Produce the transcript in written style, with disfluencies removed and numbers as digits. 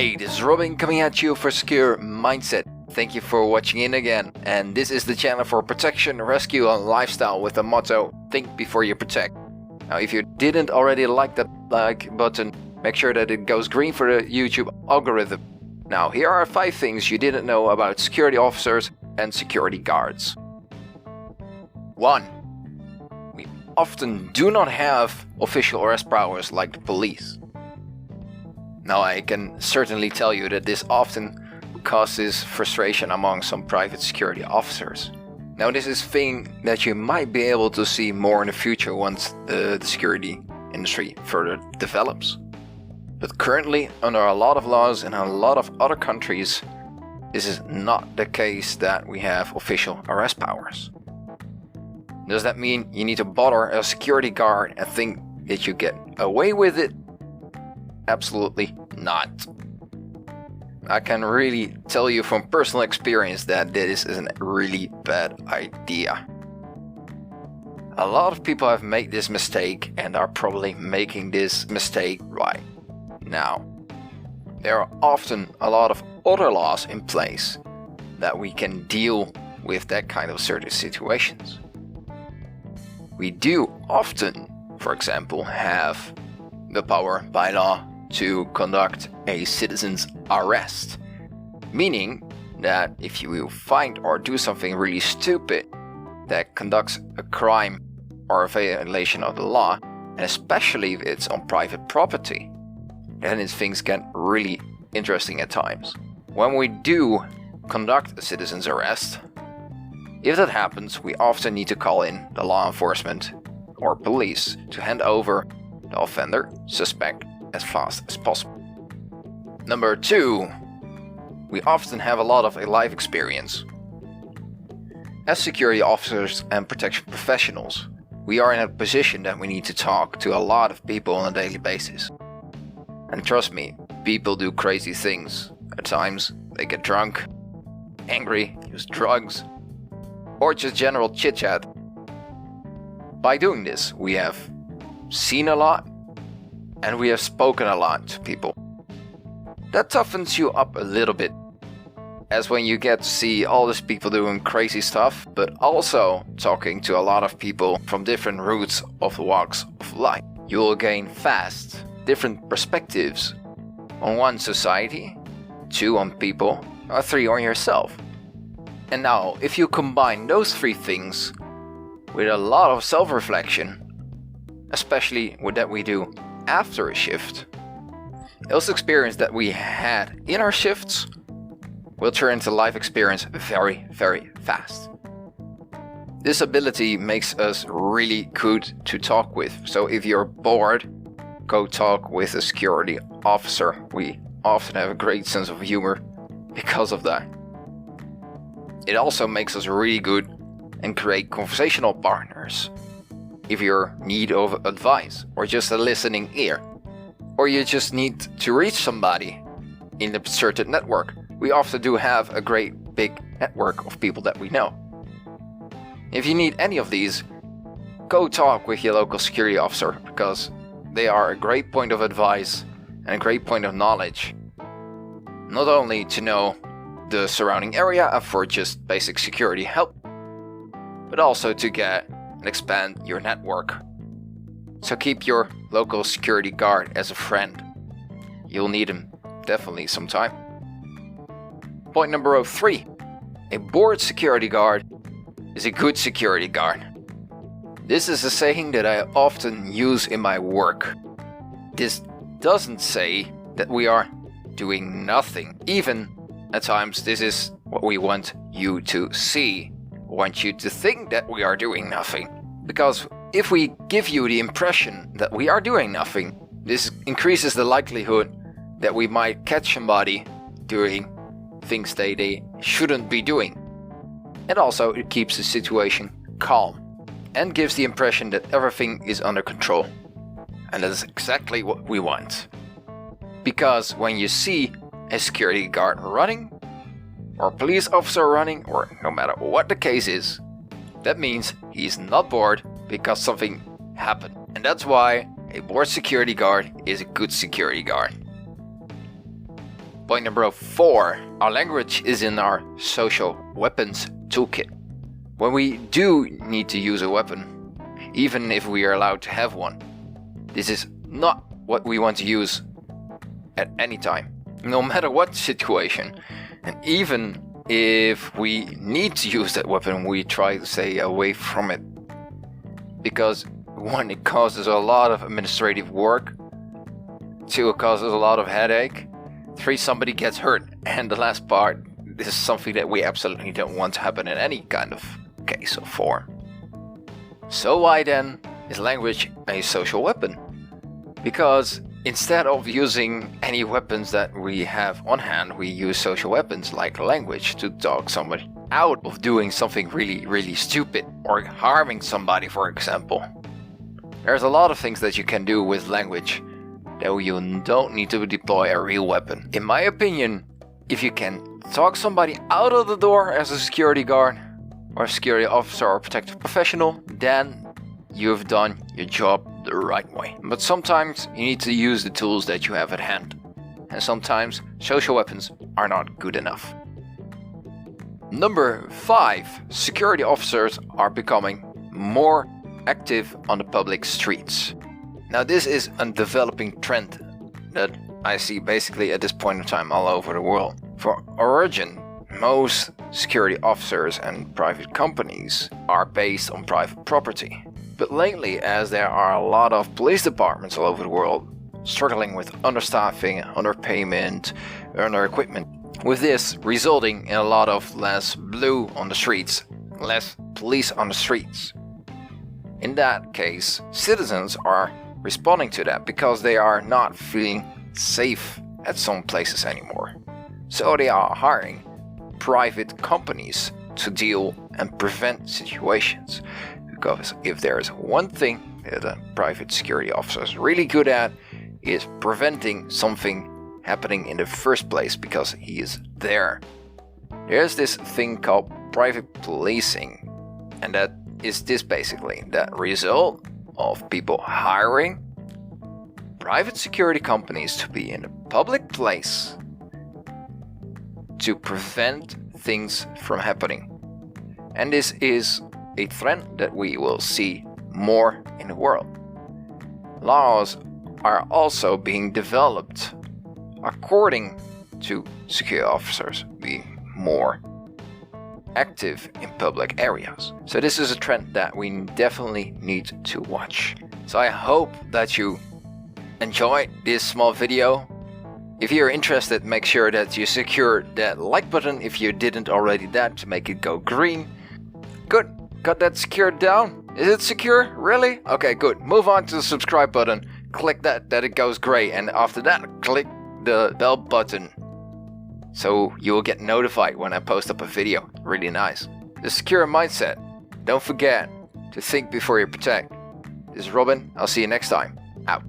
Hey, this is Robin coming at you for Secure Mindset. Thank you for watching in again. And this is the channel for protection, rescue and lifestyle with the motto, think before you protect. Now, if you didn't already like that like button, make sure that it goes green for the YouTube algorithm. Now, here are 5 things you didn't know about security officers and security guards. 1. We often do not have official arrest powers like the police. Now, I can certainly tell you that this often causes frustration among some private security officers. Now, this is a thing that you might be able to see more in the future once the security industry further develops. But currently, under a lot of laws in a lot of other countries, this is not the case that we have official arrest powers. Does that mean you need to bother a security guard and think that you get away with it? Absolutely not. I can really tell you from personal experience that this is a really bad idea. A lot of people have made this mistake and are probably making this mistake right now. There are often a lot of other laws in place that we can deal with that kind of certain situations. We do often, for example, have the power by law to conduct a citizen's arrest, meaning that if you find or do something really stupid that conducts a crime or a violation of the law, and especially if it's on private property, then things get really interesting at times. When we do conduct a citizen's arrest, if that happens, we often need to call in the law enforcement or police to hand over the offender, suspect, as fast as possible. Number 2, we often have a lot of life experience. As security officers and protection professionals, we are in a position that we need to talk to a lot of people on a daily basis. And trust me, people do crazy things. At times, they get drunk, angry, use drugs, or just general chit-chat. By doing this, we have seen a lot and we have spoken a lot to people. That toughens you up a little bit, as when you get to see all these people doing crazy stuff, but also talking to a lot of people from different routes of the walks of life. You will gain fast different perspectives on 1, society, 2, on people, or 3, on yourself. And now, if you combine those 3 things with a lot of self-reflection, especially with that we do after a shift, those experiences that we had in our shifts will turn into life experience very, very fast. This ability makes us really good to talk with. So if you're bored, go talk with a security officer. We often have a great sense of humor because of that. It also makes us really good and create conversational partners. If you're in need of advice or just a listening ear, or you just need to reach somebody in a certain network, we often do have a great big network of people that we know. If you need any of these, go talk with your local security officer, because they are a great point of advice and a great point of knowledge. Not only to know the surrounding area and for just basic security help, but also to get and expand your network. So keep your local security guard as a friend. You'll need him definitely sometime. Point number 3. A bored security guard is a good security guard. This is a saying that I often use in my work. This doesn't say that we are doing nothing. Even at times this is what we want you to see. We want you to think that we are doing nothing. Because if we give you the impression that we are doing nothing, this increases the likelihood that we might catch somebody doing things they shouldn't be doing. And also it keeps the situation calm and gives the impression that everything is under control. And that is exactly what we want. Because when you see a security guard running, or a police officer running, or no matter what the case is, that means he's not bored because something happened. And that's why a bored security guard is a good security guard. Point number 4. Our language is in our social weapons toolkit. When we do need to use a weapon, even if we are allowed to have one, this is not what we want to use at any time, no matter what situation. And even if we need to use that weapon, we try to stay away from it. Because 1, it causes a lot of administrative work. 2, it causes a lot of headache. 3, somebody gets hurt. And the last part, this is something that we absolutely don't want to happen in any kind of case or form. So why then is language a social weapon? Because instead of using any weapons that we have on hand, we use social weapons like language to talk somebody out of doing something really stupid or harming somebody, for example. There's a lot of things that you can do with language that you don't need to deploy a real weapon. In my opinion, if you can talk somebody out of the door as a security guard or a security officer or protective professional, then you've done your job the right way. But sometimes you need to use the tools that you have at hand. And sometimes social weapons are not good enough. Number 5. Security officers are becoming more active on the public streets. Now this is a developing trend that I see basically at this point in time all over the world. For origin, most security officers and private companies are based on private property. But lately, as there are a lot of police departments all over the world struggling with understaffing, underpayment, under-equipment, with this resulting in a lot of less blue on the streets, less police on the streets. In that case, citizens are responding to that because they are not feeling safe at some places anymore. So they are hiring private companies to deal and prevent situations. Because if there is one thing that a private security officer is really good at, is preventing something happening in the first place because he is there. There's this thing called private policing, and that is this basically, that result of people hiring private security companies to be in a public place to prevent things from happening. And this is a trend that we will see more in the world. Laws are also being developed according to security officers being more active in public areas. So this is a trend that we definitely need to watch. So I hope that you enjoyed this small video. If you're interested, make sure that you secure that like button if you didn't already, that to make it go green. Good. Got that secured down? Is it secure? Really? Okay, good. Move on to the subscribe button. Click that it goes gray, and after that click the bell button so you will get notified when I post up a video. Really nice. The secure mindset. Don't forget to think before you protect. This is Robin. I'll see you next time. Out.